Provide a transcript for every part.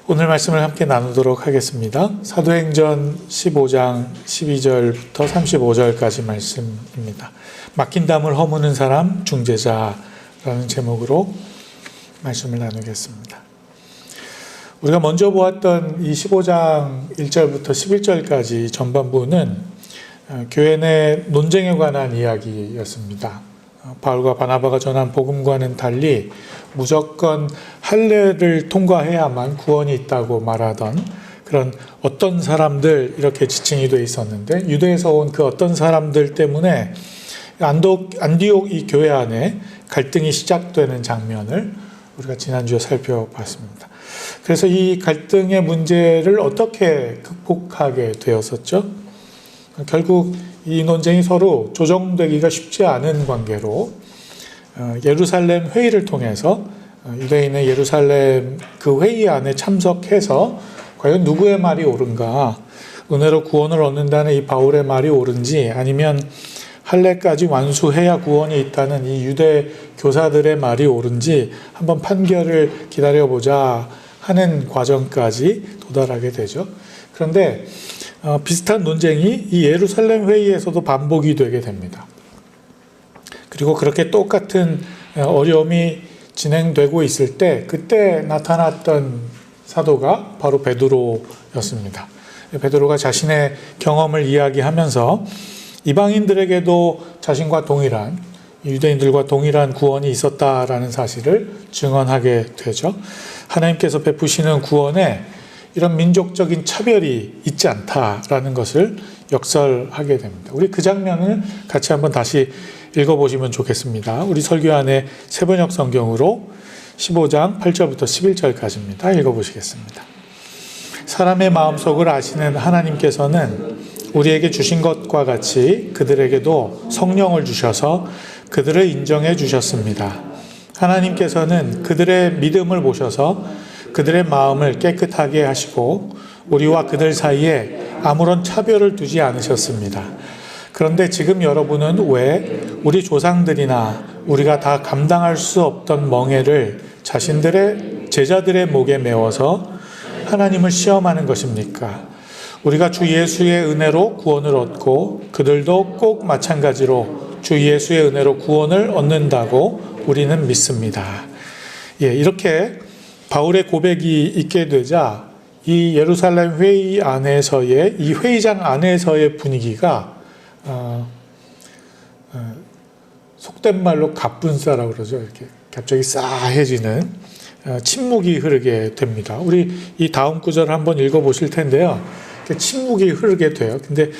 오늘 말씀을 함께 나누도록 하겠습니다. 사도행전 15장 12절부터 35절까지 말씀입니다. 막힌 담을 허무는 사람 중재자라는 제목으로 말씀을 나누겠습니다. 우리가 먼저 보았던 이 15장 1절부터 11절까지 전반부는 교회 내 논쟁에 관한 이야기였습니다. 바울과 바나바가 전한 복음과는 달리 무조건 할례를 통과해야만 구원이 있다고 말하던 그런 어떤 사람들, 이렇게 지칭이 되어 있었는데, 유대에서 온 그 어떤 사람들 때문에 안디옥 이 교회 안에 갈등이 시작되는 장면을 우리가 지난주에 살펴봤습니다. 그래서 이 갈등의 문제를 어떻게 극복하게 되었었죠? 결국 이 논쟁이 서로 조정되기가 쉽지 않은 관계로 예루살렘 회의를 통해서 유대인의 예루살렘 그 회의 안에 참석해서 과연 누구의 말이 옳은가, 은혜로 구원을 얻는다는 이 바울의 말이 옳은지, 아니면 할례까지 완수해야 구원이 있다는 이 유대 교사들의 말이 옳은지 한번 판결을 기다려보자 하는 과정까지 도달하게 되죠. 그런데 비슷한 논쟁이 이 예루살렘 회의에서도 반복이 되게 됩니다. 그리고 그렇게 똑같은 어려움이 진행되고 있을 때 그때 나타났던 사도가 바로 베드로였습니다. 베드로가 자신의 경험을 이야기하면서 이방인들에게도 자신과 동일한, 유대인들과 동일한 구원이 있었다라는 사실을 증언하게 되죠. 하나님께서 베푸시는 구원에 이런 민족적인 차별이 있지 않다라는 것을 역설하게 됩니다. 우리 그 장면을 같이 한번 다시 읽어보시면 좋겠습니다. 우리 설교 안에 세번역 성경으로 15장 8절부터 11절까지입니다. 읽어보시겠습니다. 사람의 마음속을 아시는 하나님께서는 우리에게 주신 것과 같이 그들에게도 성령을 주셔서 그들을 인정해 주셨습니다. 하나님께서는 그들의 믿음을 보셔서 그들의 마음을 깨끗하게 하시고 우리와 그들 사이에 아무런 차별을 두지 않으셨습니다. 그런데 지금 여러분은 왜 우리 조상들이나 우리가 다 감당할 수 없던 멍에를 자신들의 제자들의 목에 메워서 하나님을 시험하는 것입니까? 우리가 주 예수의 은혜로 구원을 얻고 그들도 꼭 마찬가지로 주 예수의 은혜로 구원을 얻는다고 우리는 믿습니다. 이렇게 바울의 고백이 있게 되자 이 예루살렘 회의 안에서의, 이 회의장 안에서의 분위기가 속된 말로 갑분싸라고 그러죠. 이렇게 갑자기 싸해지는 침묵이 흐르게 됩니다. 우리 이 다음 구절을 한번 읽어보실 텐데요. 침묵이 흐르게 돼요. 근데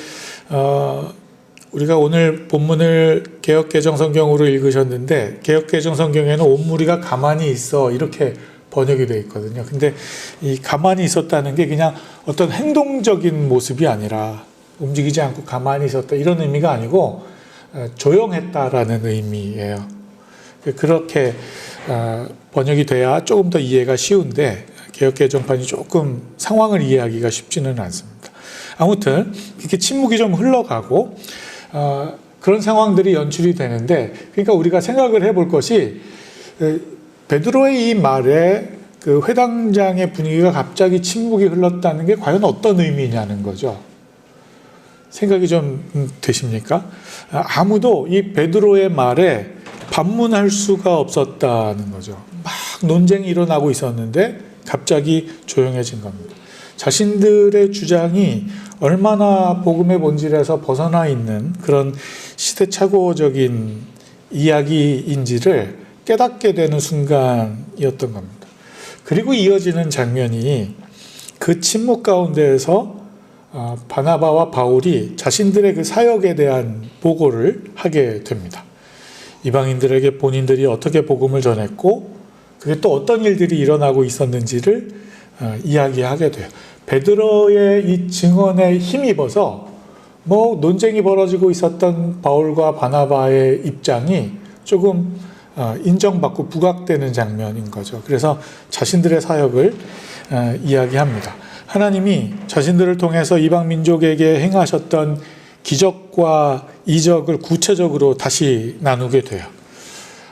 우리가 오늘 본문을 개역개정성경으로 읽으셨는데, 개역개정성경에는 온 무리가 가만히 있어 이렇게 번역이 되어 있거든요. 근데 이 가만히 있었다는 게 그냥 어떤 행동적인 모습이 아니라 움직이지 않고 가만히 있었다 이런 의미가 아니고 조용했다라는 의미예요. 그렇게 번역이 돼야 조금 더 이해가 쉬운데 개역개정판이 조금 상황을 이해하기가 쉽지는 않습니다. 아무튼 이렇게 침묵이 좀 흘러가고 그런 상황들이 연출이 되는데, 그러니까 우리가 생각을 해볼 것이 베드로의 이 말에 그 회당장의 분위기가 갑자기 침묵이 흘렀다는 게 과연 어떤 의미냐는 거죠. 생각이 좀 되십니까? 아무도 이 베드로의 말에 반문할 수가 없었다는 거죠. 막 논쟁이 일어나고 있었는데 갑자기 조용해진 겁니다. 자신들의 주장이 얼마나 복음의 본질에서 벗어나 있는 그런 시대착오적인 이야기인지를 깨닫게 되는 순간이었던 겁니다. 그리고 이어지는 장면이 그 침묵 가운데에서 바나바와 바울이 자신들의 그 사역에 대한 보고를 하게 됩니다. 이방인들에게 본인들이 어떻게 복음을 전했고 그게 또 어떤 일들이 일어나고 있었는지를 이야기하게 돼요. 베드로의 이 증언에 힘입어서 논쟁이 벌어지고 있었던 바울과 바나바의 입장이 조금 인정받고 부각되는 장면인 거죠. 그래서 자신들의 사역을 이야기합니다. 하나님이 자신들을 통해서 이방 민족에게 행하셨던 기적과 이적을 구체적으로 다시 나누게 돼요.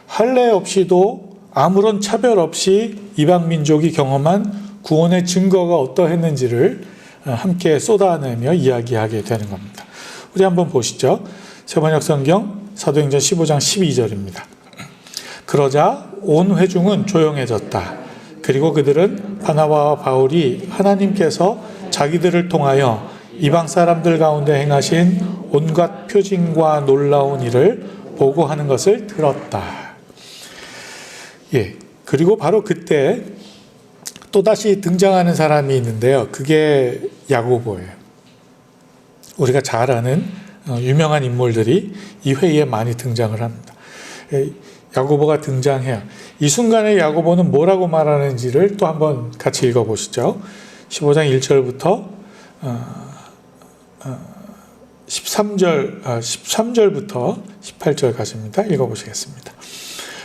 할례 없이도 아무런 차별 없이 이방 민족이 경험한 구원의 증거가 어떠했는지를 함께 쏟아내며 이야기하게 되는 겁니다. 우리 한번 보시죠. 세번역 성경 사도행전 15장 12절입니다. 그러자 온 회중은 조용해졌다. 그리고 그들은 바나바와 바울이 하나님께서 자기들을 통하여 이방 사람들 가운데 행하신 온갖 표징과 놀라운 일을 보고하는 것을 들었다. 예. 그리고 바로 그때 또다시 등장하는 사람이 있는데요. 그게 야고보예요. 우리가 잘 아는 유명한 인물들이 이 회의에 많이 등장을 합니다. 야고보가 등장해요. 이 순간에 야고보는 뭐라고 말하는지를 또 한번 같이 읽어보시죠. 15장 1절부터 13절부터 18절까지입니다. 읽어보시겠습니다.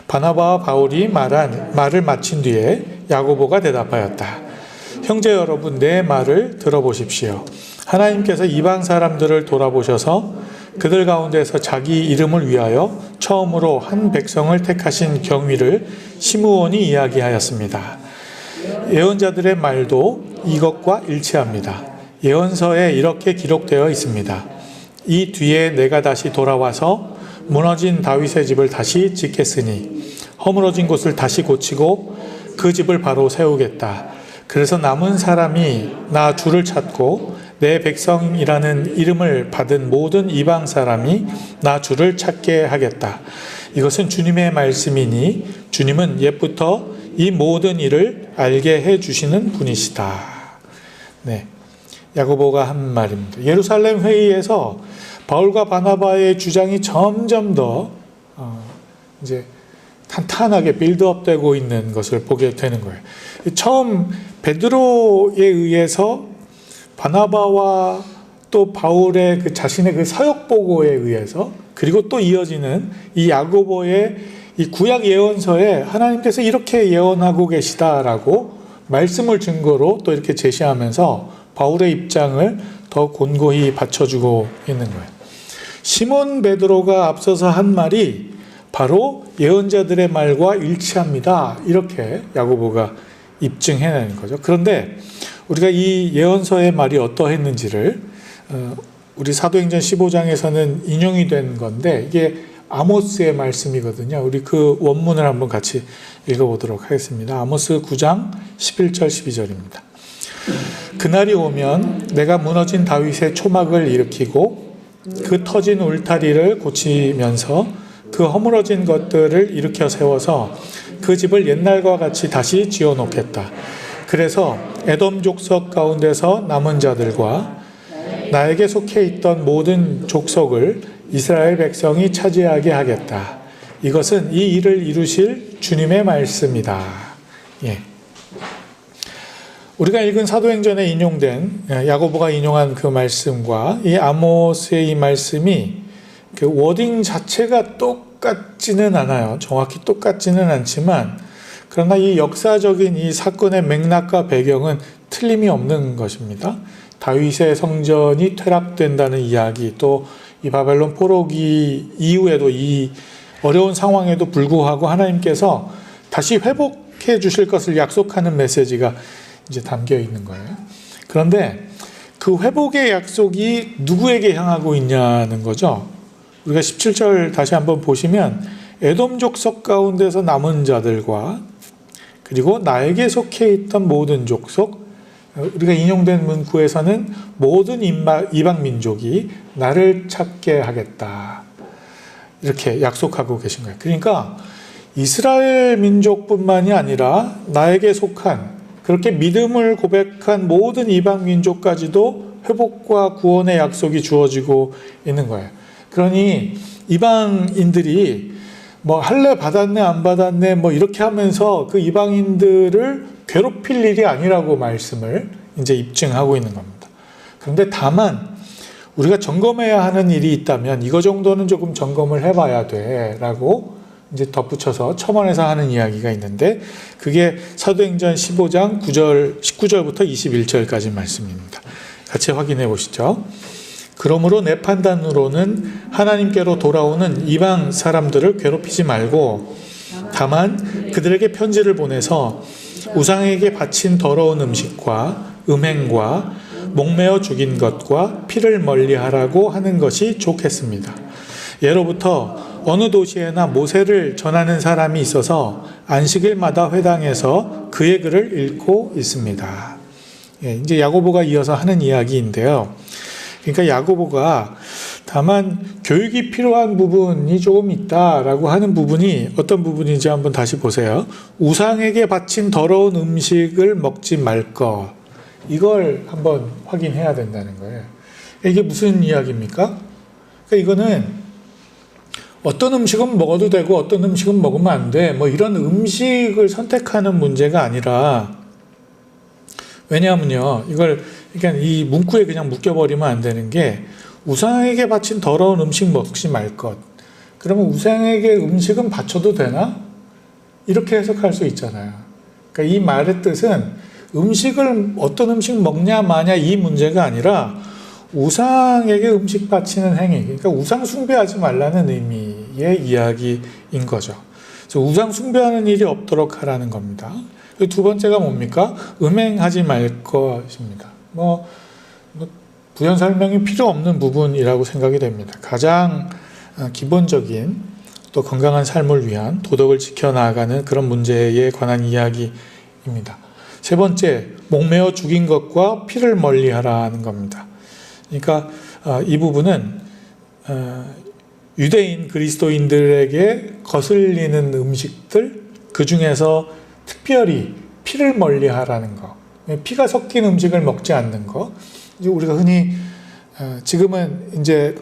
바나바와 바울이 말을 마친 뒤에 야고보가 대답하였다. 형제 여러분, 내 말을 들어보십시오. 하나님께서 이방 사람들을 돌아보셔서 그들 가운데서 자기 이름을 위하여 처음으로 한 백성을 택하신 경위를 시므온이 이야기하였습니다. 예언자들의 말도 이것과 일치합니다. 예언서에 이렇게 기록되어 있습니다. 이 뒤에 내가 다시 돌아와서 무너진 다윗의 집을 다시 짓겠으니 허물어진 곳을 다시 고치고 그 집을 바로 세우겠다. 그래서 남은 사람이 나 주를 찾고 내 백성이라는 이름을 받은 모든 이방 사람이 나 주를 찾게 하겠다. 이것은 주님의 말씀이니 주님은 옛부터 이 모든 일을 알게 해주시는 분이시다. 네, 야고보가 한 말입니다. 예루살렘 회의에서 바울과 바나바의 주장이 점점 더 이제 탄탄하게 빌드업되고 있는 것을 보게 되는 거예요. 처음 베드로에 의해서 바나바와 또 바울의 그 자신의 그 사역 보고에 의해서 그리고 또 이어지는 이 야고보의 이 구약 예언서에 하나님께서 이렇게 예언하고 계시다라고 말씀을 증거로 또 이렇게 제시하면서 바울의 입장을 더 곤고히 받쳐주고 있는 거예요. 시몬 베드로가 앞서서 한 말이 바로 예언자들의 말과 일치합니다. 이렇게 야고보가 입증해내는 거죠. 그런데 우리가 이 예언서의 말이 어떠했는지를 우리 사도행전 15장에서는 인용이 된 건데 이게 아모스의 말씀이거든요. 우리 그 원문을 한번 같이 읽어보도록 하겠습니다. 아모스 9장 11절 12절입니다. 그날이 오면 내가 무너진 다윗의 초막을 일으키고 그 터진 울타리를 고치면서 그 허물어진 것들을 일으켜 세워서 그 집을 옛날과 같이 다시 지어놓겠다. 그래서 에돔 족속 가운데서 남은 자들과 나에게 속해 있던 모든 족속을 이스라엘 백성이 차지하게 하겠다. 이것은 이 일을 이루실 주님의 말씀이다. 예. 우리가 읽은 사도행전에 인용된 야고보가 인용한 그 말씀과 이 아모스의 이 말씀이 그 워딩 자체가 똑같지는 않아요. 정확히 똑같지는 않지만 그러나 이 역사적인 이 사건의 맥락과 배경은 틀림이 없는 것입니다. 다윗의 성전이 퇴락된다는 이야기, 또 이 바벨론 포로기 이후에도 이 어려운 상황에도 불구하고 하나님께서 다시 회복해 주실 것을 약속하는 메시지가 이제 담겨 있는 거예요. 그런데 그 회복의 약속이 누구에게 향하고 있냐는 거죠. 우리가 17절 다시 한번 보시면 에돔 족속 가운데서 남은 자들과 그리고 나에게 속해 있던 모든 족속, 우리가 인용된 문구에서는 모든 이방 민족이 나를 찾게 하겠다. 이렇게 약속하고 계신 거예요. 그러니까 이스라엘 민족뿐만이 아니라 나에게 속한 그렇게 믿음을 고백한 모든 이방 민족까지도 회복과 구원의 약속이 주어지고 있는 거예요. 그러니 이방인들이 뭐 할례 받았네 안 받았네 뭐 이렇게 하면서 그 이방인들을 괴롭힐 일이 아니라고 말씀을 이제 입증하고 있는 겁니다. 그런데 다만 우리가 점검해야 하는 일이 있다면 이거 정도는 조금 점검을 해봐야 돼라고 이제 덧붙여서 첨언해서 하는 이야기가 있는데 그게 사도행전 15장 19절부터 21절까지 말씀입니다. 같이 확인해 보시죠. 그러므로 내 판단으로는 하나님께로 돌아오는 이방 사람들을 괴롭히지 말고 다만 그들에게 편지를 보내서 우상에게 바친 더러운 음식과 음행과 목매어 죽인 것과 피를 멀리하라고 하는 것이 좋겠습니다. 예로부터 어느 도시에나 모세를 전하는 사람이 있어서 안식일마다 회당에서 그의 글을 읽고 있습니다. 이제 야고보가 이어서 하는 이야기인데요. 그러니까 야고보가 다만 교육이 필요한 부분이 조금 있다라고 하는 부분이 어떤 부분인지 한번 다시 보세요. 우상에게 바친 더러운 음식을 먹지 말 것. 이걸 한번 확인해야 된다는 거예요. 이게 무슨 이야기입니까? 그러니까 이거는 어떤 음식은 먹어도 되고 어떤 음식은 먹으면 안 돼. 뭐 이런 음식을 선택하는 문제가 아니라, 왜냐하면요, 이걸 그러니까 이 문구에 그냥 묶여버리면 안 되는 게, 우상에게 바친 더러운 음식 먹지 말 것. 그러면 우상에게 음식은 바쳐도 되나? 이렇게 해석할 수 있잖아요. 그러니까 이 말의 뜻은 음식을 어떤 음식 먹냐 마냐 이 문제가 아니라 우상에게 음식 바치는 행위, 그러니까 우상 숭배하지 말라는 의미의 이야기인 거죠. 그래서 우상 숭배하는 일이 없도록 하라는 겁니다. 두 번째가 뭡니까? 음행하지 말 것입니다. 부연 설명이 필요 없는 부분이라고 생각이 됩니다. 가장 기본적인 또 건강한 삶을 위한 도덕을 지켜나가는 그런 문제에 관한 이야기입니다. 세 번째, 목매어 죽인 것과 피를 멀리하라는 겁니다. 그러니까 이 부분은 유대인 그리스도인들에게 거슬리는 음식들, 그 중에서 특별히 피를 멀리하라는 거, 피가 섞인 음식을 먹지 않는 거. 우리가 흔히 지금은 이제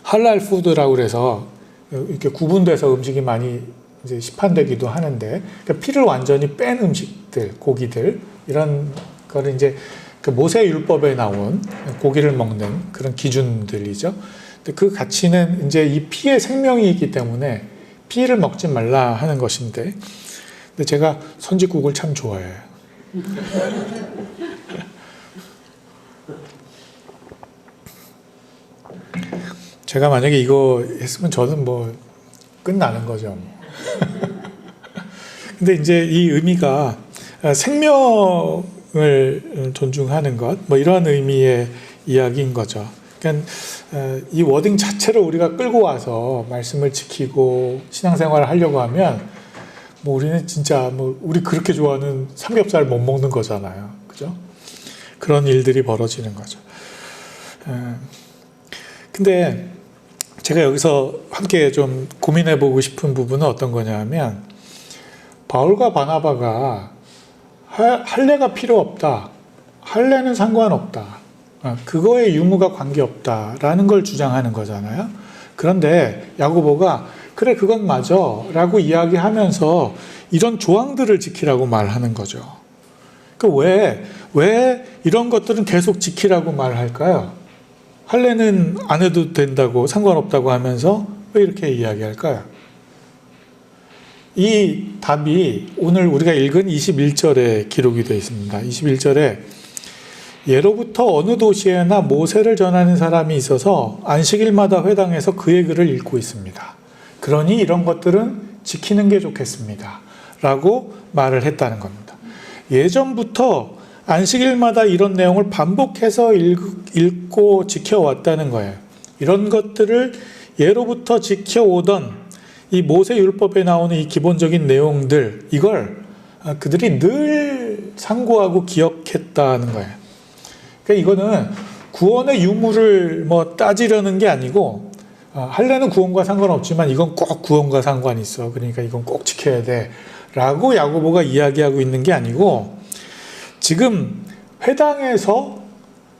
할랄 푸드라고 그래서 이렇게 구분돼서 음식이 많이 이제 시판되기도 하는데, 그러니까 피를 완전히 뺀 음식들, 고기들, 이런 거를 이제 그 모세 율법에 나온 고기를 먹는 그런 기준들이죠. 근데 그 가치는 이제 이 피의 생명이 있기 때문에 피를 먹지 말라 하는 것인데, 근데 제가 선지국을 참 좋아해요. 제가 만약에 이거 했으면 저는 뭐 끝나는 거죠. 근데 이제 이 의미가 생명을 존중하는 것, 뭐 이런 의미의 이야기인 거죠. 그러니까 이 워딩 자체를 우리가 끌고 와서 말씀을 지키고 신앙생활을 하려고 하면 뭐 우리는 진짜 뭐 우리 그렇게 좋아하는 삼겹살 못 먹는 거잖아요. 그죠? 그런 일들이 벌어지는 거죠. 근데 제가 여기서 함께 좀 고민해 보고 싶은 부분은 어떤 거냐 하면, 바울과 바나바가 할례가 필요 없다, 할례는 상관없다, 그거에 유무가 관계없다라는 걸 주장하는 거잖아요. 그런데 야고보가 그래 그건 맞아 라고 이야기하면서 이런 조항들을 지키라고 말하는 거죠. 왜 이런 것들은 계속 지키라고 말할까요? 할례는 안 해도 된다고, 상관없다고 하면서 왜 이렇게 이야기할까요? 이 답이 오늘 우리가 읽은 21절에 기록이 되어 있습니다. 21절에 예로부터 어느 도시에나 모세를 전하는 사람이 있어서 안식일마다 회당에서 그의 글을 읽고 있습니다. 그러니 이런 것들은 지키는 게 좋겠습니다. 라고 말을 했다는 겁니다. 예전부터 안식일마다 이런 내용을 반복해서 읽고 지켜왔다는 거예요. 이런 것들을 예로부터 지켜오던 이 모세 율법에 나오는 이 기본적인 내용들, 이걸 그들이 늘 상고하고 기억했다는 거예요. 그러니까 이거는 구원의 유무를 뭐 따지려는 게 아니고, 할례는 구원과 상관없지만 이건 꼭 구원과 상관이 있어. 그러니까 이건 꼭 지켜야 돼. 라고 야고보가 이야기하고 있는 게 아니고, 지금 회당에서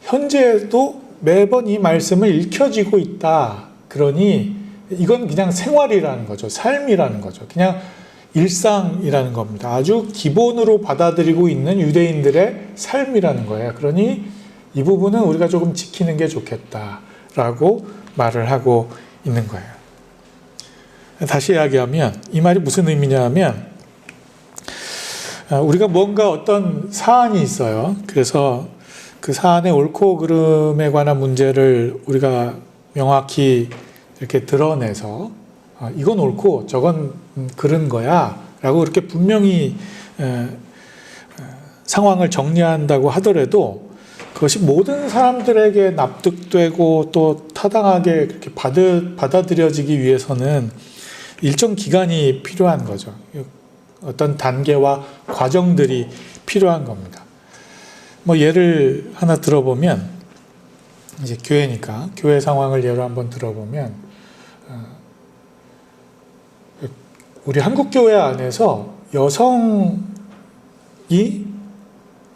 현재도 매번 이 말씀을 읽혀지고 있다. 그러니 이건 그냥 생활이라는 거죠. 삶이라는 거죠. 그냥 일상이라는 겁니다. 아주 기본으로 받아들이고 있는 유대인들의 삶이라는 거예요. 그러니 이 부분은 우리가 조금 지키는 게 좋겠다라고 말을 하고 있는 거예요. 다시 이야기하면 이 말이 무슨 의미냐 하면, 우리가 뭔가 어떤 사안이 있어요. 그래서 그 사안의 옳고 그름에 관한 문제를 우리가 명확히 이렇게 드러내서 이건 옳고 저건 그른 거야 라고 이렇게 분명히 상황을 정리한다고 하더라도 그것이 모든 사람들에게 납득되고 또 타당하게 그렇게 받아들여지기 위해서는 일정 기간이 필요한 거죠. 어떤 단계와 과정들이 필요한 겁니다. 뭐 예를 하나 들어보면, 이제 교회니까 교회 상황을 예로 한번 들어보면, 우리 한국 교회 안에서 여성이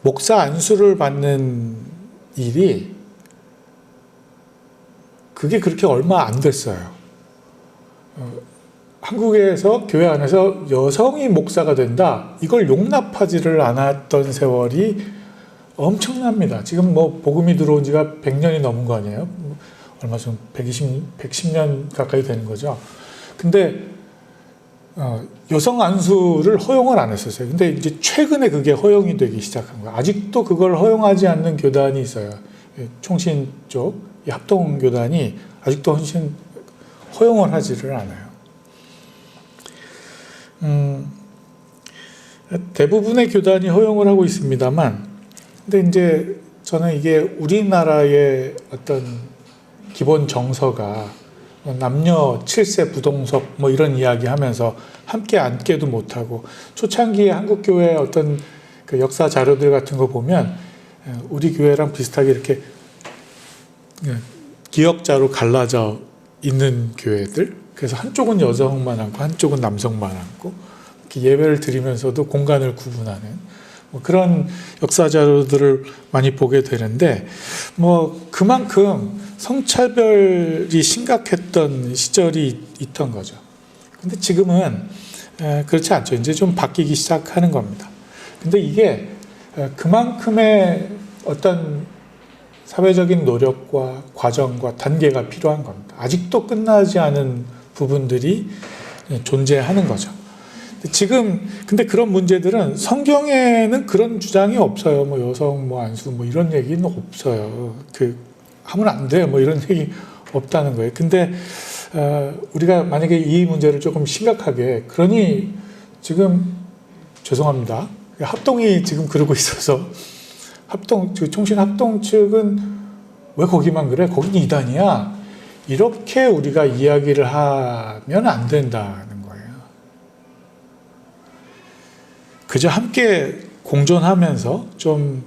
목사 안수를 받는 일이 그게 그렇게 얼마 안 됐어요. 한국에서 교회 안에서 여성이 목사가 된다, 이걸 용납하지를 않았던 세월이 엄청납니다. 지금 뭐 복음이 들어온 지가 100년이 넘은 거 아니에요? 얼마 전 110년 가까이 되는 거죠. 근데 여성 안수를 허용을 안 했었어요. 근데 이제 최근에 그게 허용이 되기 시작한 거예요. 아직도 그걸 허용하지 않는 교단이 있어요. 총신 쪽, 이 합동교단이 아직도 헌신 허용을 하지를 않아요. 대부분의 교단이 허용을 하고 있습니다만, 근데 이제 저는 이게 우리나라의 어떤 기본 정서가 남녀 7세 부동석 뭐 이런 이야기 하면서 함께 앉게도 못하고, 초창기에 한국교회 어떤 그 역사 자료들 같은 거 보면 우리 교회랑 비슷하게 이렇게 기역자로 갈라져 있는 교회들, 그래서 한쪽은 여성만 앉고 한쪽은 남성만 앉고 이렇게 예배를 드리면서도 공간을 구분하는 뭐 그런 역사 자료들을 많이 보게 되는데, 뭐 그만큼 성차별이 심각했던 시절이 있던 거죠. 근데 지금은 그렇지 않죠. 이제 좀 바뀌기 시작하는 겁니다. 근데 이게 그만큼의 어떤 사회적인 노력과 과정과 단계가 필요한 겁니다. 아직도 끝나지 않은 부분들이 존재하는 거죠. 근데 그런 문제들은 성경에는 그런 주장이 없어요. 뭐 여성 뭐 안수 뭐 이런 얘기는 없어요. 하면 안 돼 뭐 이런 얘기 없다는 거예요. 근데 우리가 만약에 이 문제를 조금 심각하게, 그러니 지금 죄송합니다, 합동이 지금 그러고 있어서 총신 합동 측은 왜 거기만 그래? 거긴 이단이야. 이렇게 우리가 이야기를 하면 안 된다는 거예요. 그저 함께 공존하면서 좀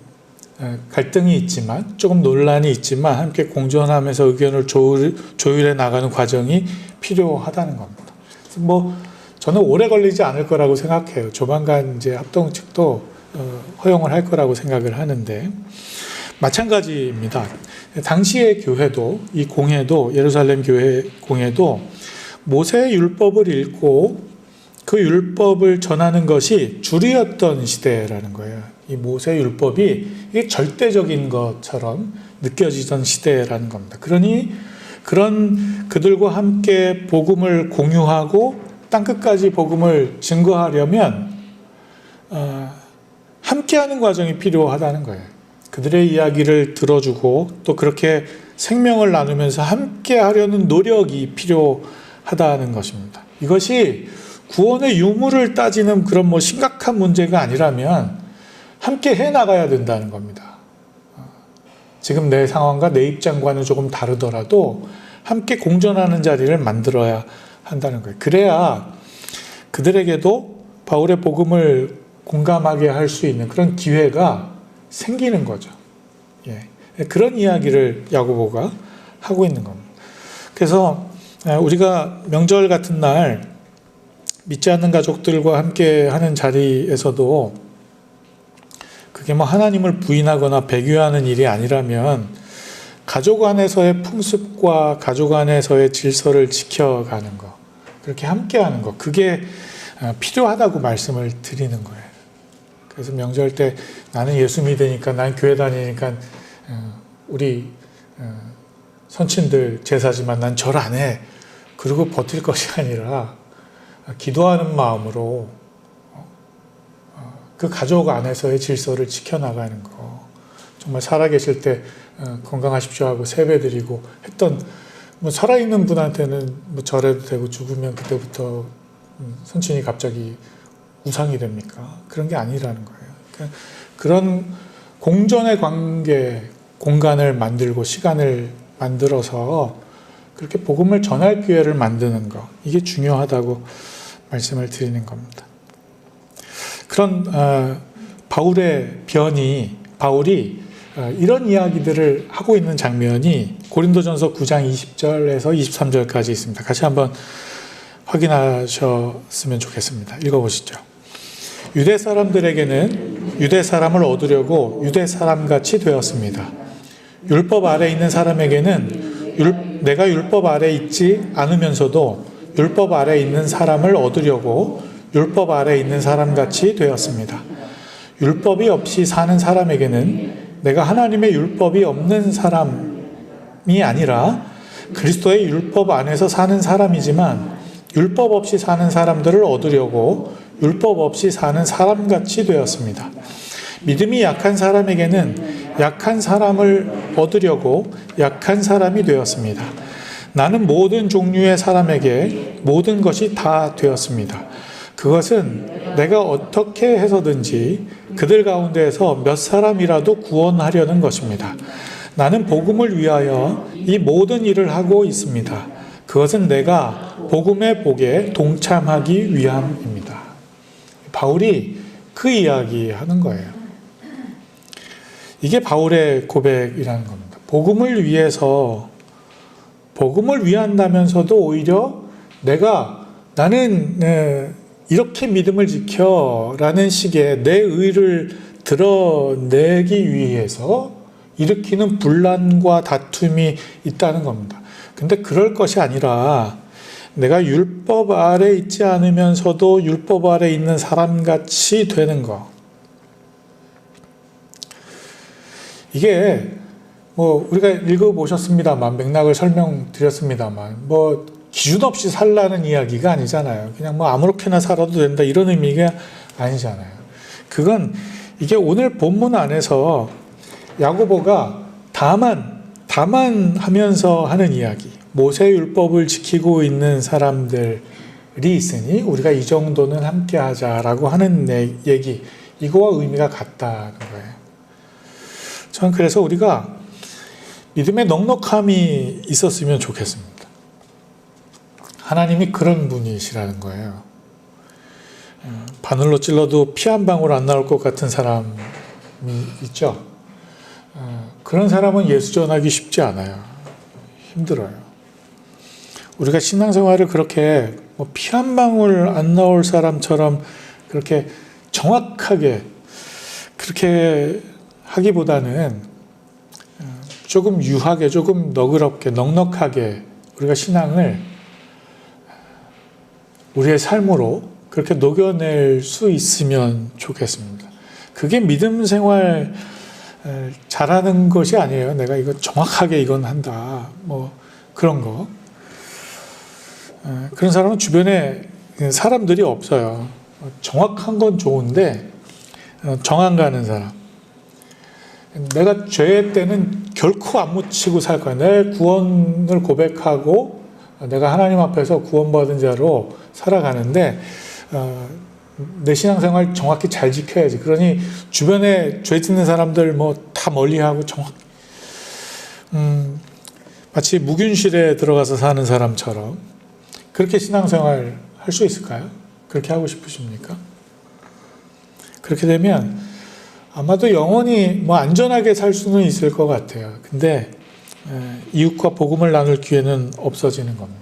갈등이 있지만, 조금 논란이 있지만 함께 공존하면서 의견을 조율해 나가는 과정이 필요하다는 겁니다. 뭐 저는 오래 걸리지 않을 거라고 생각해요. 조만간 이제 합동 측도 허용을 할 거라고 생각을 하는데, 마찬가지입니다. 당시의 교회도, 이 공회도, 예루살렘 교회 공회도 모세의 율법을 읽고 그 율법을 전하는 것이 주류였던 시대라는 거예요. 이 모세 율법이 이게 절대적인 것처럼 느껴지던 시대라는 겁니다. 그러니 그런 그들과 함께 복음을 공유하고 땅끝까지 복음을 증거하려면 함께하는 과정이 필요하다는 거예요. 그들의 이야기를 들어주고 또 그렇게 생명을 나누면서 함께하려는 노력이 필요하다는 것입니다. 이것이 구원의 유무를 따지는 그런 뭐 심각한 문제가 아니라면 함께 해나가야 된다는 겁니다. 지금 내 상황과 내 입장과는 조금 다르더라도 함께 공존하는 자리를 만들어야 한다는 거예요. 그래야 그들에게도 바울의 복음을 공감하게 할 수 있는 그런 기회가 생기는 거죠. 예. 그런 이야기를 야고보가 하고 있는 겁니다. 그래서 우리가 명절 같은 날 믿지 않는 가족들과 함께 하는 자리에서도 그게 뭐 하나님을 부인하거나 배교하는 일이 아니라면 가족 안에서의 풍습과 가족 안에서의 질서를 지켜가는 것, 그렇게 함께하는 것, 그게 필요하다고 말씀을 드리는 거예요. 그래서 명절 때 나는 예수 믿으니까, 난 교회 다니니까 우리 선친들 제사지만 난 절 안 해, 그리고 버틸 것이 아니라 기도하는 마음으로 그 가족 안에서의 질서를 지켜나가는 거, 정말 살아계실 때 건강하십시오 하고 세배드리고 했던, 뭐 살아있는 분한테는 뭐 절해도 되고, 죽으면 그때부터 선친이 갑자기 우상이 됩니까? 그런 게 아니라는 거예요. 그러니까 그런 공존의 관계, 공간을 만들고 시간을 만들어서 그렇게 복음을 전할 기회를 만드는 거, 이게 중요하다고 말씀을 드리는 겁니다. 그런 바울의 바울이 이런 이야기들을 하고 있는 장면이 고린도전서 9장 20절에서 23절까지 있습니다. 같이 한번 확인하셨으면 좋겠습니다. 읽어보시죠. 유대 사람들에게는 유대 사람을 얻으려고 유대 사람같이 되었습니다. 율법 아래 있는 사람에게는 내가 율법 아래 있지 않으면서도 율법 아래 있는 사람을 얻으려고 율법 아래 있는 사람같이 되었습니다. 율법이 없이 사는 사람에게는 내가 하나님의 율법이 없는 사람이 아니라 그리스도의 율법 안에서 사는 사람이지만 율법 없이 사는 사람들을 얻으려고 율법 없이 사는 사람같이 되었습니다. 믿음이 약한 사람에게는 약한 사람을 얻으려고 약한 사람이 되었습니다. 나는 모든 종류의 사람에게 모든 것이 다 되었습니다. 그것은 내가 어떻게 해서든지 그들 가운데에서 몇 사람이라도 구원하려는 것입니다. 나는 복음을 위하여 이 모든 일을 하고 있습니다. 그것은 내가 복음의 복에 동참하기 위함입니다. 바울이 그 이야기하는 거예요. 이게 바울의 고백이라는 겁니다. 복음을 위한다면서도 오히려 나는 이렇게 믿음을 지켜라는 식의 내 의를 드러내기 위해서 일으키는 분란과 다툼이 있다는 겁니다. 근데 그럴 것이 아니라 내가 율법 아래 있지 않으면서도 율법 아래 있는 사람같이 되는 거. 이게 우리가 읽어보셨습니다만, 맥락을 설명드렸습니다만, 기준 없이 살라는 이야기가 아니잖아요. 그냥 아무렇게나 살아도 된다, 이런 의미가 아니잖아요. 이게 오늘 본문 안에서 야고보가 다만 하면서 하는 이야기, 모세율법을 지키고 있는 사람들이 있으니 우리가 이 정도는 함께 하자라고 하는 얘기, 이거와 의미가 같다는 거예요. 저는 그래서 우리가 믿음의 넉넉함이 있었으면 좋겠습니다. 하나님이 그런 분이시라는 거예요. 바늘로 찔러도 피 한 방울 안 나올 것 같은 사람이 있죠. 그런 사람은 예수 전하기 쉽지 않아요. 힘들어요. 우리가 신앙생활을 그렇게 피 한 방울 안 나올 사람처럼 그렇게 정확하게 그렇게 하기보다는 조금 유하게, 조금 너그럽게, 넉넉하게 우리가 신앙을 우리의 삶으로 그렇게 녹여낼 수 있으면 좋겠습니다. 그게 믿음 생활 잘하는 것이 아니에요. 내가 이거 정확하게 이건 한다. 그런 거. 그런 사람은 주변에 사람들이 없어요. 정확한 건 좋은데 정 안 가는 사람. 내가 죄 때는 결코 안 묻히고 살 거야. 내 구원을 고백하고 내가 하나님 앞에서 구원받은 자로 살아가는데 내 신앙생활 정확히 잘 지켜야지. 그러니 주변에 죄 짓는 사람들 다 멀리하고 마치 무균실에 들어가서 사는 사람처럼 그렇게 신앙생활 할 수 있을까요? 그렇게 하고 싶으십니까? 그렇게 되면 아마도 영원히 안전하게 살 수는 있을 것 같아요. 근데 이웃과 복음을 나눌 기회는 없어지는 겁니다.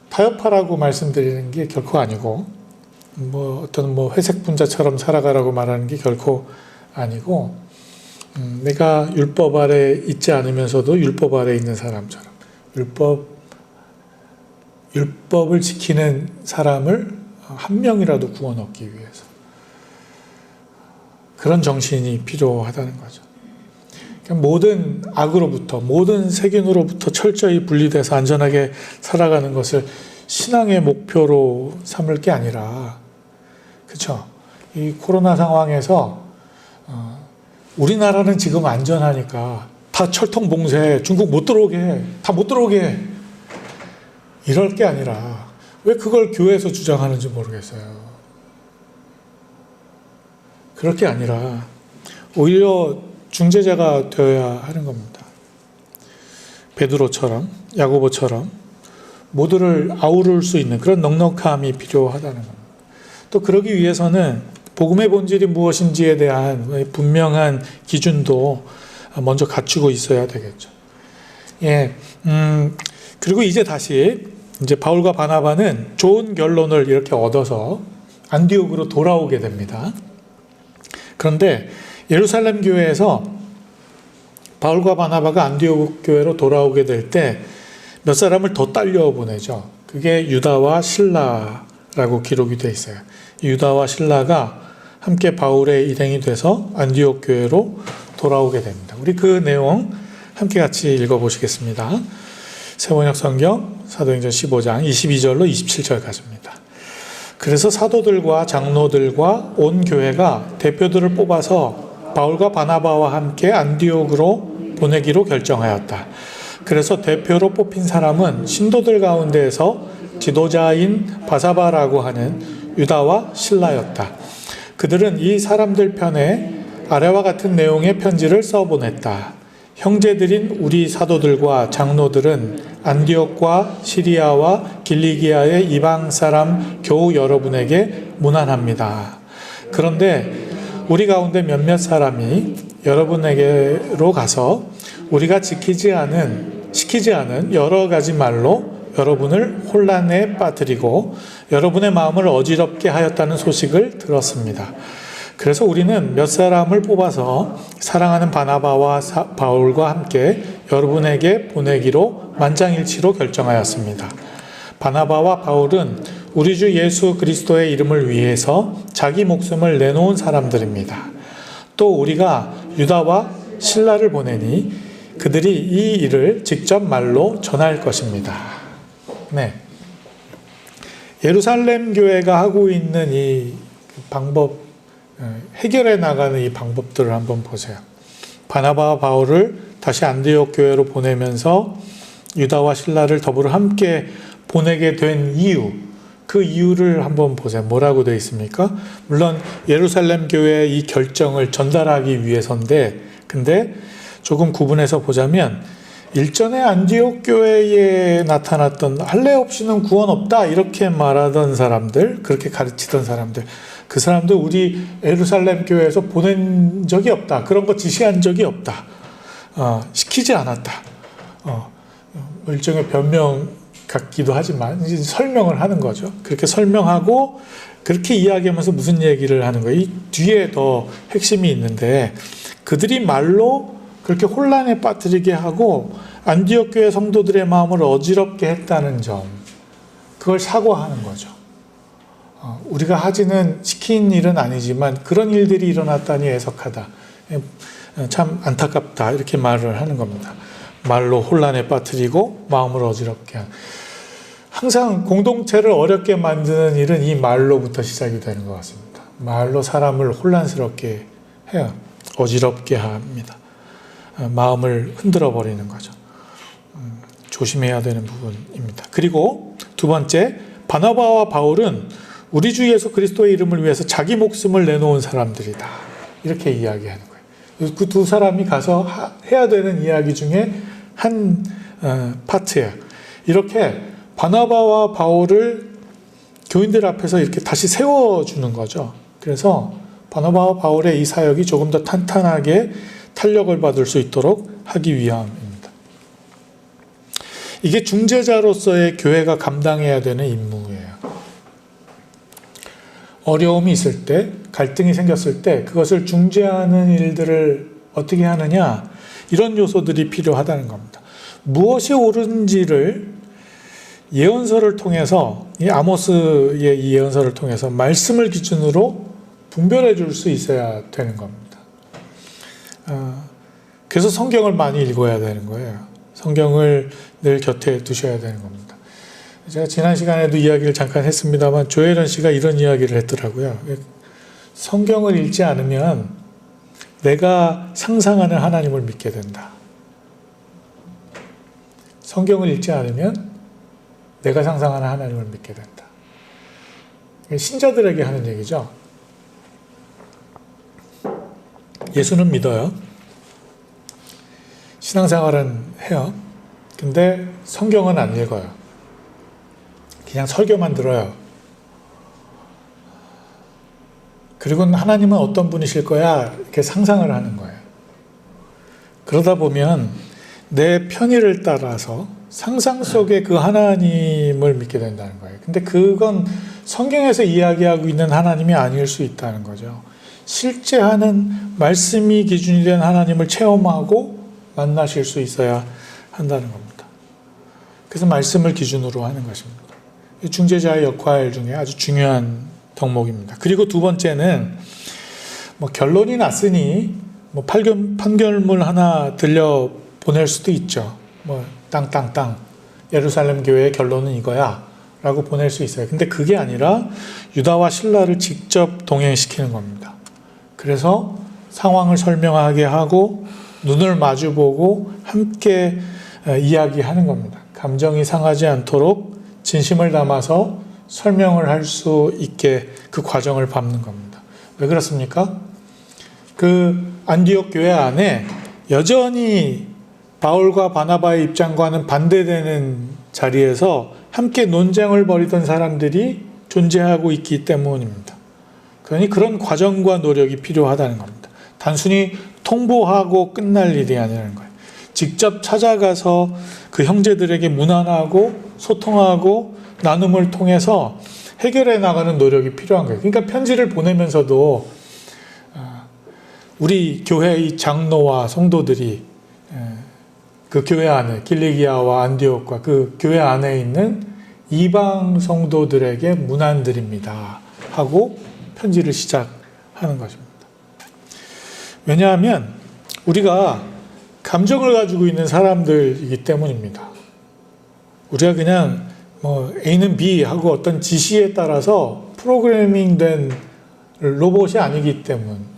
타협하라고 말씀드리는 게 결코 아니고 어떤 회색 분자처럼 살아가라고 말하는 게 결코 아니고 내가 율법 아래 있지 않으면서도 율법 아래 있는 사람처럼 율법을 지키는 사람을 한 명이라도 구원 얻기 위해서 그런 정신이 필요하다는 거죠. 모든 악으로부터, 모든 세균으로부터 철저히 분리돼서 안전하게 살아가는 것을 신앙의 목표로 삼을 게 아니라, 그렇죠? 이 코로나 상황에서 우리나라는 지금 안전하니까 다 철통 봉쇄, 중국 못 들어오게 해, 다 못 들어오게 해. 이럴 게 아니라 왜 그걸 교회에서 주장하는지 모르겠어요. 그렇게 아니라 오히려 중재자가 되어야 하는 겁니다. 베드로처럼, 야고보처럼 모두를 아우를 수 있는 그런 넉넉함이 필요하다는 겁니다. 또 그러기 위해서는 복음의 본질이 무엇인지에 대한 분명한 기준도 먼저 갖추고 있어야 되겠죠. 예, 그리고 이제 바울과 바나바는 좋은 결론을 이렇게 얻어서 안디옥으로 돌아오게 됩니다. 그런데 예루살렘 교회에서 바울과 바나바가 안디옥 교회로 돌아오게 될 때 몇 사람을 더 딸려 보내죠. 그게 유다와 실라라고 기록이 되어 있어요. 유다와 실라가 함께 바울의 일행이 돼서 안디옥 교회로 돌아오게 됩니다. 우리 그 내용 함께 같이 읽어보시겠습니다. 세번역 성경 사도행전 15장 22절로 27절까지입니다. 그래서 사도들과 장로들과 온 교회가 대표들을 뽑아서 바울과 바나바와 함께 안디옥으로 보내기로 결정하였다. 그래서 대표로 뽑힌 사람은 신도들 가운데에서 지도자인 바사바라고 하는 유다와 실라였다. 그들은 이 사람들 편에 아래와 같은 내용의 편지를 써보냈다. 형제들인 우리 사도들과 장로들은 안디옥과 시리아와 길리기아의 이방 사람 교우 여러분에게 문안합니다. 그런데 우리 가운데 몇몇 사람이 여러분에게로 가서 우리가 시키지 않은 여러 가지 말로 여러분을 혼란에 빠뜨리고 여러분의 마음을 어지럽게 하였다는 소식을 들었습니다. 그래서 우리는 몇 사람을 뽑아서 사랑하는 바나바와 바울과 함께 여러분에게 보내기로 만장일치로 결정하였습니다. 바나바와 바울은 우리 주 예수 그리스도의 이름을 위해서 자기 목숨을 내놓은 사람들입니다. 또 우리가 유다와 실라를 보내니 그들이 이 일을 직접 말로 전할 것입니다. 네. 예루살렘 교회가 하고 있는 이 방법, 해결해 나가는 이 방법들을 한번 보세요. 바나바와 바울을 다시 안디옥 교회로 보내면서 유다와 실라를 더불어 함께 보내게 된 이유, 그 이유를 한번 보세요. 뭐라고 되어 있습니까? 물론 예루살렘 교회의 이 결정을 전달하기 위해서인데, 근데 조금 구분해서 보자면 일전에 안디옥 교회에 나타났던 할례 없이는 구원 없다 이렇게 말하던 사람들, 그렇게 가르치던 사람들, 그 사람들 우리 예루살렘 교회에서 보낸 적이 없다, 그런 거 지시한 적이 없다, 시키지 않았다, 일종의 변명 같기도 하지만 이제 설명을 하는 거죠. 그렇게 설명하고 그렇게 이야기하면서 무슨 얘기를 하는 거예요? 이 뒤에 더 핵심이 있는데, 그들이 말로 그렇게 혼란에 빠뜨리게 하고 안디옥 교회 성도들의 마음을 어지럽게 했다는 점, 그걸 사과하는 거죠. 우리가 하지는 시킨 일은 아니지만 그런 일들이 일어났다니 애석하다, 참 안타깝다, 이렇게 말을 하는 겁니다. 말로 혼란에 빠뜨리고 마음을 어지럽게 한. 항상 공동체를 어렵게 만드는 일은 이 말로부터 시작이 되는 것 같습니다. 말로 사람을 혼란스럽게 해요. 어지럽게 합니다. 마음을 흔들어 버리는 거죠. 조심해야 되는 부분입니다. 그리고 두 번째, 바나바와 바울은 우리 주 예수 그리스도의 이름을 위해서 자기 목숨을 내놓은 사람들이다, 이렇게 이야기하는 거예요. 그 두 사람이 가서 해야 되는 이야기 중에 한 파트예요. 이렇게 바나바와 바울을 교인들 앞에서 이렇게 다시 세워주는 거죠. 그래서 바나바와 바울의 이 사역이 조금 더 탄탄하게 탄력을 받을 수 있도록 하기 위함입니다. 이게 중재자로서의 교회가 감당해야 되는 임무예요. 어려움이 있을 때, 갈등이 생겼을 때 그것을 중재하는 일들을 어떻게 하느냐, 이런 요소들이 필요하다는 겁니다. 무엇이 옳은지를 예언서를 통해서, 이 아모스의 이 예언서를 통해서 말씀을 기준으로 분별해 줄 수 있어야 되는 겁니다. 그래서 성경을 많이 읽어야 되는 거예요. 성경을 늘 곁에 두셔야 되는 겁니다. 제가 지난 시간에도 이야기를 잠깐 했습니다만 조혜련 씨가 이런 이야기를 했더라고요. 성경을 읽지 않으면 내가 상상하는 하나님을 믿게 된다. 성경을 읽지 않으면 내가 상상하는 하나님을 믿게 된다. 신자들에게 하는 얘기죠. 예수는 믿어요. 신앙생활은 해요. 근데 성경은 안 읽어요. 그냥 설교만 들어요. 그리고 하나님은 어떤 분이실 거야? 이렇게 상상을 하는 거예요. 그러다 보면 내 편의를 따라서 상상 속에 그 하나님을 믿게 된다는 거예요. 근데 그건 성경에서 이야기하고 있는 하나님이 아닐 수 있다는 거죠. 실제 하는 말씀이 기준이 된 하나님을 체험하고 만나실 수 있어야 한다는 겁니다. 그래서 말씀을 기준으로 하는 것입니다. 중재자의 역할 중에 아주 중요한 덕목입니다. 그리고 두 번째는 결론이 났으니 판결문 하나 들려 보낼 수도 있죠. 땅땅땅 예루살렘 교회의 결론은 이거야 라고 보낼 수 있어요. 근데 그게 아니라 유다와 실라를 직접 동행시키는 겁니다. 그래서 상황을 설명하게 하고 눈을 마주보고 함께 이야기하는 겁니다. 감정이 상하지 않도록 진심을 담아서 설명을 할 수 있게 그 과정을 밟는 겁니다. 왜 그렇습니까? 그 안디옥 교회 안에 여전히 바울과 바나바의 입장과는 반대되는 자리에서 함께 논쟁을 벌이던 사람들이 존재하고 있기 때문입니다. 그러니 그런 과정과 노력이 필요하다는 겁니다. 단순히 통보하고 끝날 일이 아니라는 거예요. 직접 찾아가서 그 형제들에게 문안하고 소통하고 나눔을 통해서 해결해 나가는 노력이 필요한 거예요. 그러니까 편지를 보내면서도 우리 교회의 장로와 성도들이 그 교회 안에 길리기아와 안디옥과 그 교회 안에 있는 이방 성도들에게 문안드립니다 하고 편지를 시작하는 것입니다. 왜냐하면 우리가 감정을 가지고 있는 사람들이기 때문입니다. 우리가 그냥 A는 B 하고 어떤 지시에 따라서 프로그래밍된 로봇이 아니기 때문입니다.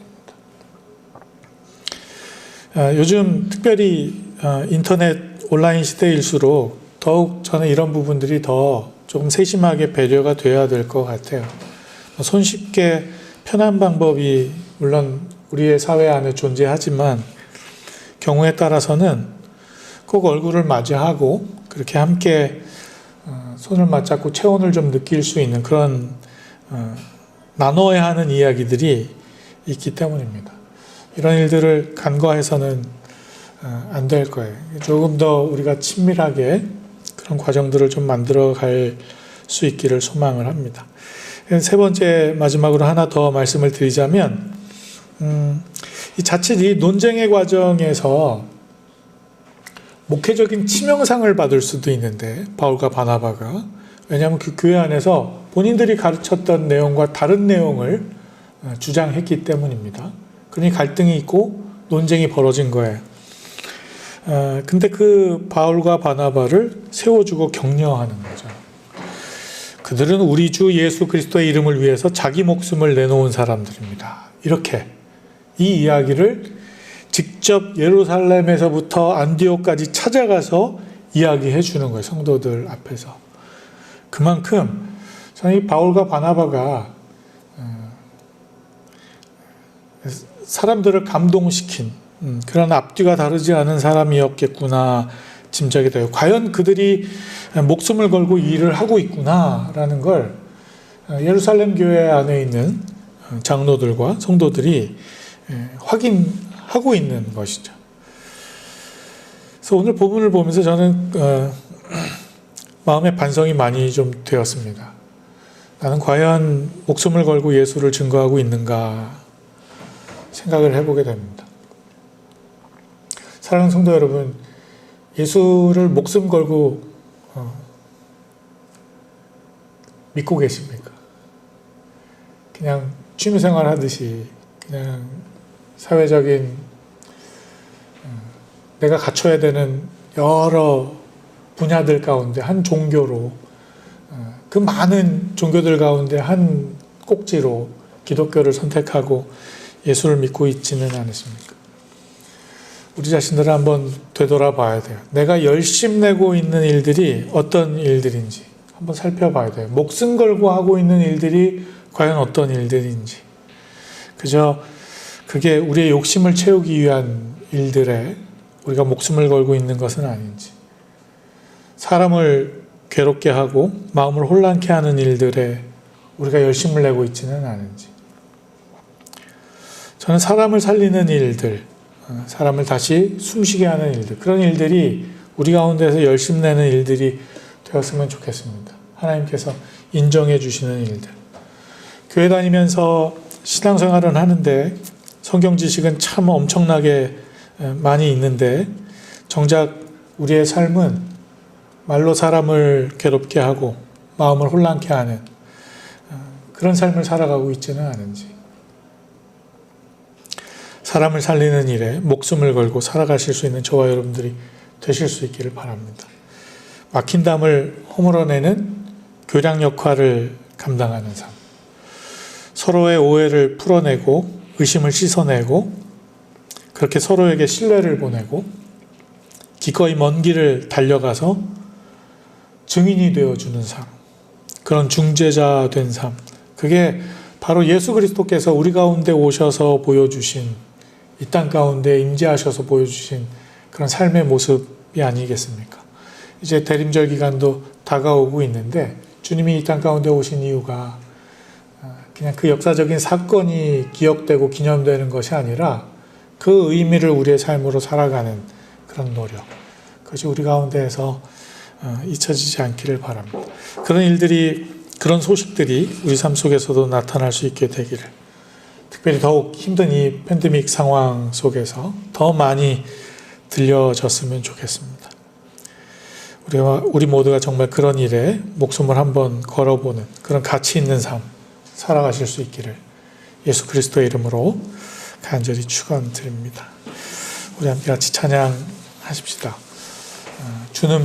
요즘 특별히 인터넷 온라인 시대일수록 더욱 저는 이런 부분들이 더 조금 세심하게 배려가 돼야 될 것 같아요. 손쉽게 편한 방법이 물론 우리의 사회 안에 존재하지만 경우에 따라서는 꼭 얼굴을 맞이하고 그렇게 함께 손을 맞잡고 체온을 좀 느낄 수 있는 그런 나눠야 하는 이야기들이 있기 때문입니다. 이런 일들을 간과해서는 안 될 거예요. 조금 더 우리가 친밀하게 그런 과정들을 좀 만들어 갈 수 있기를 소망을 합니다. 세 번째 마지막으로 하나 더 말씀을 드리자면 자칫 이 논쟁의 과정에서 목회적인 치명상을 받을 수도 있는데 바울과 바나바가 왜냐하면 그 교회 안에서 본인들이 가르쳤던 내용과 다른 내용을 주장했기 때문입니다. 그러니 갈등이 있고 논쟁이 벌어진 거예요. 근데 그 바울과 바나바를 세워주고 격려하는 거죠. 그들은 우리 주 예수 그리스도의 이름을 위해서 자기 목숨을 내놓은 사람들입니다. 이렇게 이 이야기를 직접 예루살렘에서부터 안디옥까지 찾아가서 이야기해 주는 거예요. 성도들 앞에서. 그만큼 저는 이 바울과 바나바가 사람들을 감동시킨 그런 앞뒤가 다르지 않은 사람이었겠구나 짐작이 돼요. 과연 그들이 목숨을 걸고 일을 하고 있구나라는 걸 예루살렘 교회 안에 있는 장로들과 성도들이 확인하고 있는 것이죠. 그래서 오늘 본문을 보면서 저는 마음의 반성이 많이 좀 되었습니다. 나는 과연 목숨을 걸고 예수를 증거하고 있는가 생각을 해보게 됩니다. 사랑하는 성도 여러분, 예수를 목숨 걸고 믿고 계십니까? 그냥 취미생활 하듯이 그냥 사회적인 내가 갖춰야 되는 여러 분야들 가운데 한 종교로 그 많은 종교들 가운데 한 꼭지로 기독교를 선택하고 예수를 믿고 있지는 않으십니까? 우리 자신들을 한번 되돌아봐야 돼요. 내가 열심내고 있는 일들이 어떤 일들인지 한번 살펴봐야 돼요. 목숨 걸고 하고 있는 일들이 과연 어떤 일들인지. 그저 그게 우리의 욕심을 채우기 위한 일들에 우리가 목숨을 걸고 있는 것은 아닌지, 사람을 괴롭게 하고 마음을 혼란케 하는 일들에 우리가 열심을 내고 있지는 않은지, 저는 사람을 살리는 일들, 사람을 다시 숨쉬게 하는 일들, 그런 일들이 우리 가운데서 열심 내는 일들이 되었으면 좋겠습니다. 하나님께서 인정해 주시는 일들. 교회 다니면서 신앙생활은 하는데 성경 지식은 참 엄청나게 많이 있는데 정작 우리의 삶은 말로 사람을 괴롭게 하고 마음을 혼란케 하는 그런 삶을 살아가고 있지는 않은지, 사람을 살리는 일에 목숨을 걸고 살아가실 수 있는 저와 여러분들이 되실 수 있기를 바랍니다. 막힌 담을 허물어내는 교량 역할을 감당하는 삶, 서로의 오해를 풀어내고 의심을 씻어내고 그렇게 서로에게 신뢰를 보내고 기꺼이 먼 길을 달려가서 증인이 되어주는 삶, 그런 중재자 된 삶, 그게 바로 예수 그리스도께서 우리 가운데 오셔서 보여주신, 이 땅 가운데 임재하셔서 보여주신 그런 삶의 모습이 아니겠습니까? 이제 대림절 기간도 다가오고 있는데 주님이 이 땅 가운데 오신 이유가 그냥 그 역사적인 사건이 기억되고 기념되는 것이 아니라 그 의미를 우리의 삶으로 살아가는 그런 노력, 그것이 우리 가운데에서 잊혀지지 않기를 바랍니다. 그런 일들이, 그런 소식들이 우리 삶 속에서도 나타날 수 있게 되기를, 특별히 더욱 힘든 이 팬데믹 상황 속에서 더 많이 들려졌으면 좋겠습니다. 우리 모두가 정말 그런 일에 목숨을 한번 걸어보는 그런 가치 있는 삶 살아가실 수 있기를 예수 그리스도의 이름으로 간절히 축원드립니다. 우리 함께 같이 찬양하십시다. 주는